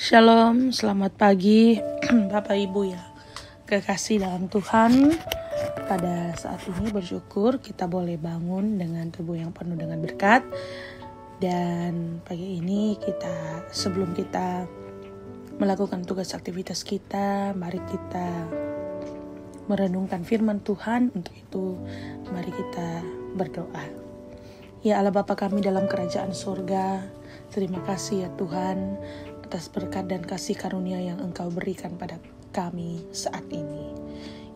Shalom, selamat pagi Bapak Ibu ya kekasih dalam Tuhan. Pada saat ini bersyukur kita boleh bangun dengan tubuh yang penuh dengan berkat. Dan pagi ini sebelum kita melakukan tugas aktivitas kita, mari kita merenungkan firman Tuhan. Untuk itu mari kita berdoa. Ya Allah Bapa kami dalam kerajaan surga, terima kasih ya Tuhan atas berkat dan kasih karunia yang Engkau berikan pada kami saat ini.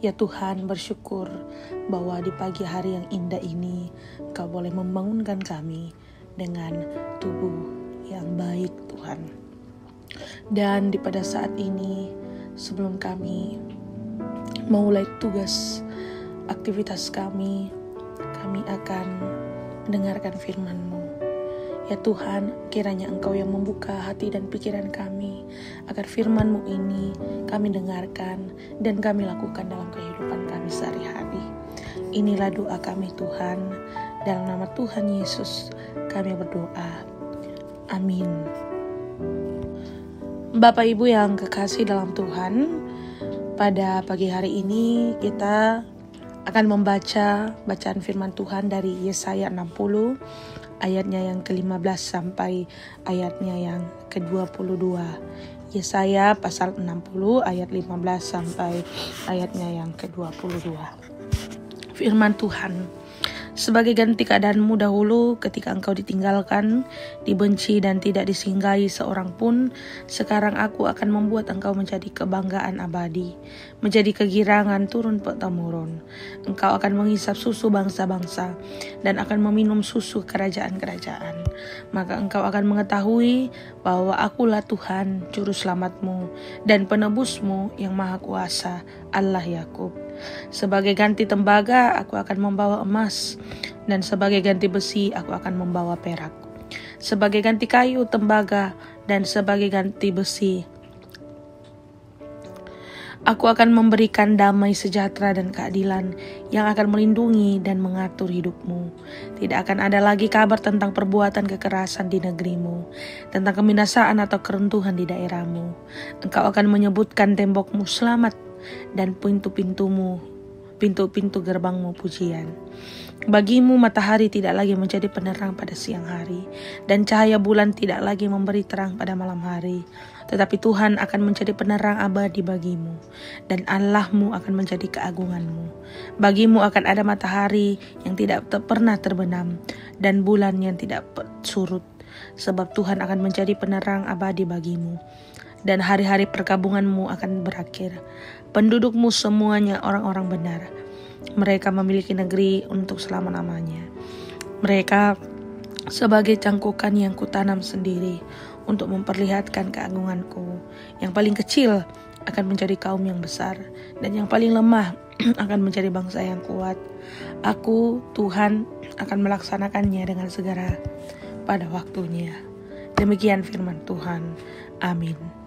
Ya Tuhan, bersyukur bahwa di pagi hari yang indah ini Engkau boleh membangunkan kami dengan tubuh yang baik Tuhan. Dan pada saat ini sebelum kami memulai tugas aktivitas kami akan mendengarkan firman-Mu. Ya Tuhan, kiranya Engkau yang membuka hati dan pikiran kami, agar firman-Mu ini kami dengarkan dan kami lakukan dalam kehidupan kami sehari-hari. Inilah doa kami Tuhan, dalam nama Tuhan Yesus kami berdoa. Amin. Bapak Ibu yang kekasih dalam Tuhan, pada pagi hari ini kita akan membaca bacaan firman Tuhan dari Yesaya 60 ayatnya yang ke-15 sampai ayatnya yang ke-22. Yesaya pasal 60 ayat 15 sampai ayatnya yang ke-22. Firman Tuhan: sebagai ganti keadaanmu dahulu ketika engkau ditinggalkan, dibenci dan tidak disinggahi seorang pun, sekarang aku akan membuat engkau menjadi kebanggaan abadi, menjadi kegirangan turun-temurun. Engkau akan menghisap susu bangsa-bangsa dan akan meminum susu kerajaan-kerajaan. Maka engkau akan mengetahui bahwa akulah Tuhan, juru selamatmu dan penebusmu yang maha kuasa, Allah Yakub. Sebagai ganti tembaga aku akan membawa emas, dan sebagai ganti besi aku akan membawa perak. Sebagai ganti kayu tembaga dan sebagai ganti besi aku akan memberikan damai sejahtera dan keadilan yang akan melindungi dan mengatur hidupmu. Tidak akan ada lagi kabar tentang perbuatan kekerasan di negerimu, tentang kebinasaan atau keruntuhan di daerahmu. Engkau akan menyebutkan tembokmu selamat dan pintu-pintu gerbangmu pujian. Bagimu matahari tidak lagi menjadi penerang pada siang hari, dan cahaya bulan tidak lagi memberi terang pada malam hari. Tetapi Tuhan akan menjadi penerang abadi bagimu, dan Allahmu akan menjadi keagunganmu. Bagimu akan ada matahari yang tidak pernah terbenam, dan bulan yang tidak surut, sebab Tuhan akan menjadi penerang abadi bagimu. Dan hari-hari perkabunganmu akan berakhir. Pendudukmu semuanya orang-orang benar. Mereka memiliki negeri untuk selama-lamanya. Mereka sebagai cangkukan yang kutanam sendiri untuk memperlihatkan keagunganku. Yang paling kecil akan menjadi kaum yang besar, dan yang paling lemah akan menjadi bangsa yang kuat. Aku, Tuhan, akan melaksanakannya dengan segera pada waktunya. Demikian firman Tuhan. Amin.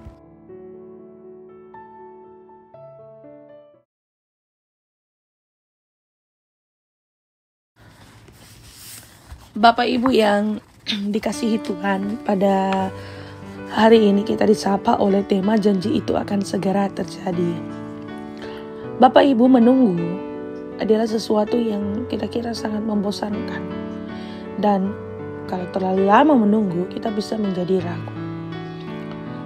Bapak Ibu yang dikasihi Tuhan, pada hari ini kita disapa oleh tema janji itu akan segera terjadi. Bapak Ibu, menunggu adalah sesuatu yang kira-kira sangat membosankan. Dan kalau terlalu lama menunggu, kita bisa menjadi ragu.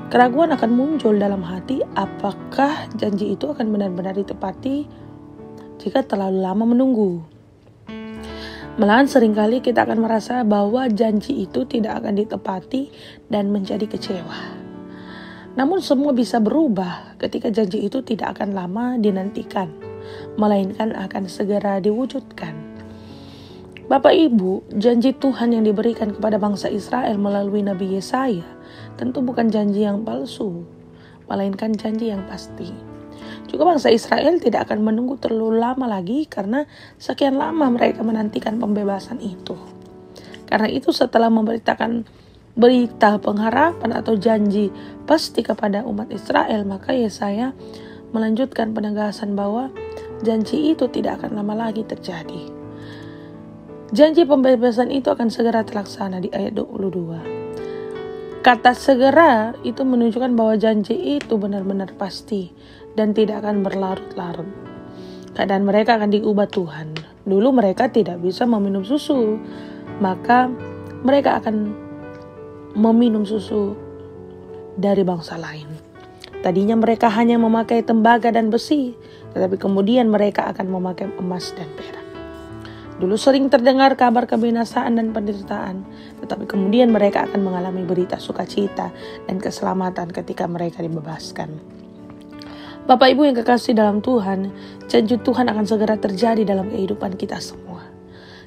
Keraguan akan muncul dalam hati, apakah janji itu akan benar-benar ditepati jika terlalu lama menunggu. Malahan seringkali kita akan merasa bahwa janji itu tidak akan ditepati dan menjadi kecewa. Namun semua bisa berubah ketika janji itu tidak akan lama dinantikan, melainkan akan segera diwujudkan. Bapak Ibu, janji Tuhan yang diberikan kepada bangsa Israel melalui Nabi Yesaya tentu bukan janji yang palsu, melainkan janji yang pasti. Juga bangsa Israel tidak akan menunggu terlalu lama lagi, karena sekian lama mereka menantikan pembebasan itu. Karena itu setelah memberitakan berita pengharapan atau janji pasti kepada umat Israel, maka Yesaya melanjutkan penegasan bahwa janji itu tidak akan lama lagi terjadi. Janji pembebasan itu akan segera terlaksana di ayat 22. Kata segera itu menunjukkan bahwa janji itu benar-benar pasti dan tidak akan berlarut-larut. Keadaan mereka akan diubah Tuhan. Dulu mereka tidak bisa meminum susu, maka mereka akan meminum susu dari bangsa lain. Tadinya mereka hanya memakai tembaga dan besi, tetapi kemudian mereka akan memakai emas dan perak. Dulu sering terdengar kabar kebinasaan dan penderitaan, tetapi kemudian mereka akan mengalami berita sukacita dan keselamatan ketika mereka dibebaskan. Bapak Ibu yang kekasih dalam Tuhan, janji Tuhan akan segera terjadi dalam kehidupan kita semua.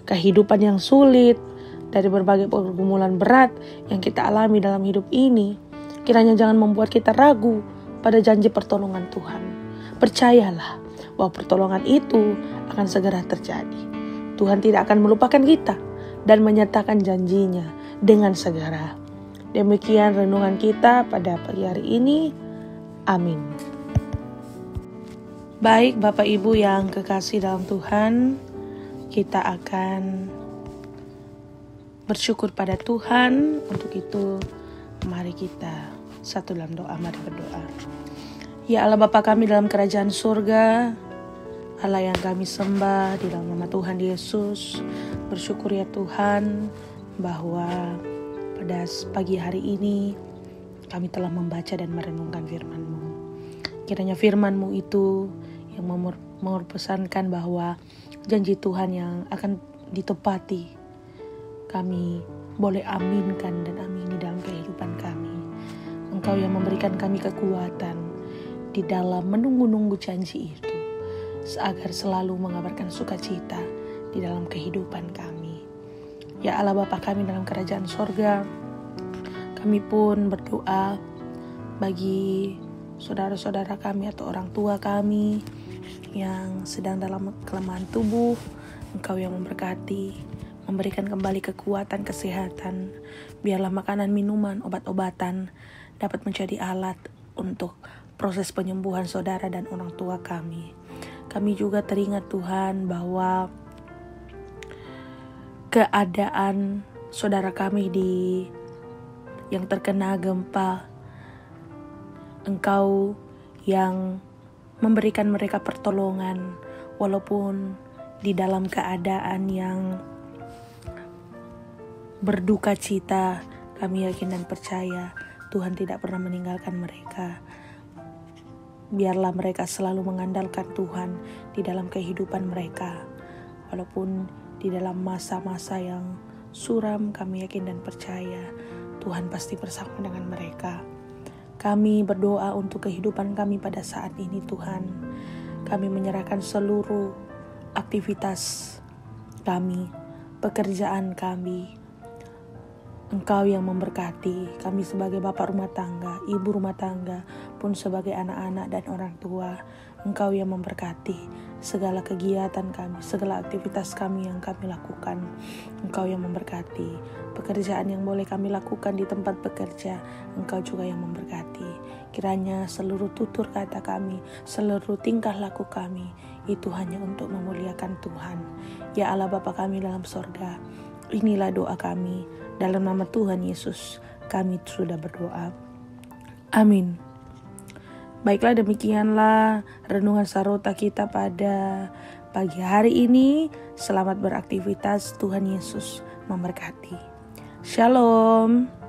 Kehidupan yang sulit, dari berbagai pergumulan berat yang kita alami dalam hidup ini, kiranya jangan membuat kita ragu pada janji pertolongan Tuhan. Percayalah bahwa pertolongan itu akan segera terjadi. Tuhan tidak akan melupakan kita dan menyertakan janjinya dengan segera. Demikian renungan kita pada pagi hari ini. Amin. Baik Bapak Ibu yang kekasih dalam Tuhan, kita akan bersyukur pada Tuhan. Untuk itu mari kita satu dalam doa, mari berdoa. Ya Allah Bapa kami dalam kerajaan surga, Allah yang kami sembah di dalam nama Tuhan Yesus, bersyukur ya Tuhan bahwa pada pagi hari ini kami telah membaca dan merenungkan firman-Mu. Kiranya firman-Mu itu yang mempesankan bahwa janji Tuhan yang akan ditepati, kami boleh aminkan dan amini dalam kehidupan kami. Engkau yang memberikan kami kekuatan di dalam menunggu-nunggu janji itu, agar selalu mengabarkan sukacita di dalam kehidupan kami. Ya Allah Bapa kami dalam kerajaan sorga, kami pun berdoa bagi saudara-saudara kami atau orang tua kami yang sedang dalam kelemahan tubuh. Engkau yang memberkati, memberikan kembali kekuatan, kesehatan. Biarlah makanan, minuman, obat-obatan dapat menjadi alat untuk proses penyembuhan saudara dan orang tua kami. Kami juga teringat Tuhan bahwa keadaan saudara kami yang terkena gempa, Engkau yang memberikan mereka pertolongan walaupun di dalam keadaan yang berduka cita. Kami yakin dan percaya Tuhan tidak pernah meninggalkan mereka. Biarlah mereka selalu mengandalkan Tuhan di dalam kehidupan mereka. Walaupun di dalam masa-masa yang suram, kami yakin dan percaya Tuhan pasti bersama dengan mereka. Kami berdoa untuk kehidupan kami pada saat ini Tuhan. Kami menyerahkan seluruh aktivitas kami, pekerjaan kami. Engkau yang memberkati kami sebagai bapak rumah tangga, ibu rumah tangga, pun sebagai anak-anak dan orang tua. Engkau yang memberkati segala kegiatan kami, segala aktivitas kami yang kami lakukan. Engkau yang memberkati pekerjaan yang boleh kami lakukan di tempat bekerja. Engkau juga yang memberkati. Kiranya seluruh tutur kata kami, seluruh tingkah laku kami, itu hanya untuk memuliakan Tuhan. Ya Allah Bapa kami dalam sorga, inilah doa kami. Dalam nama Tuhan Yesus, kami sudah berdoa. Amin. Baiklah, demikianlah renungan Sarota kita pada pagi hari ini. Selamat beraktivitas, Tuhan Yesus memberkati. Shalom.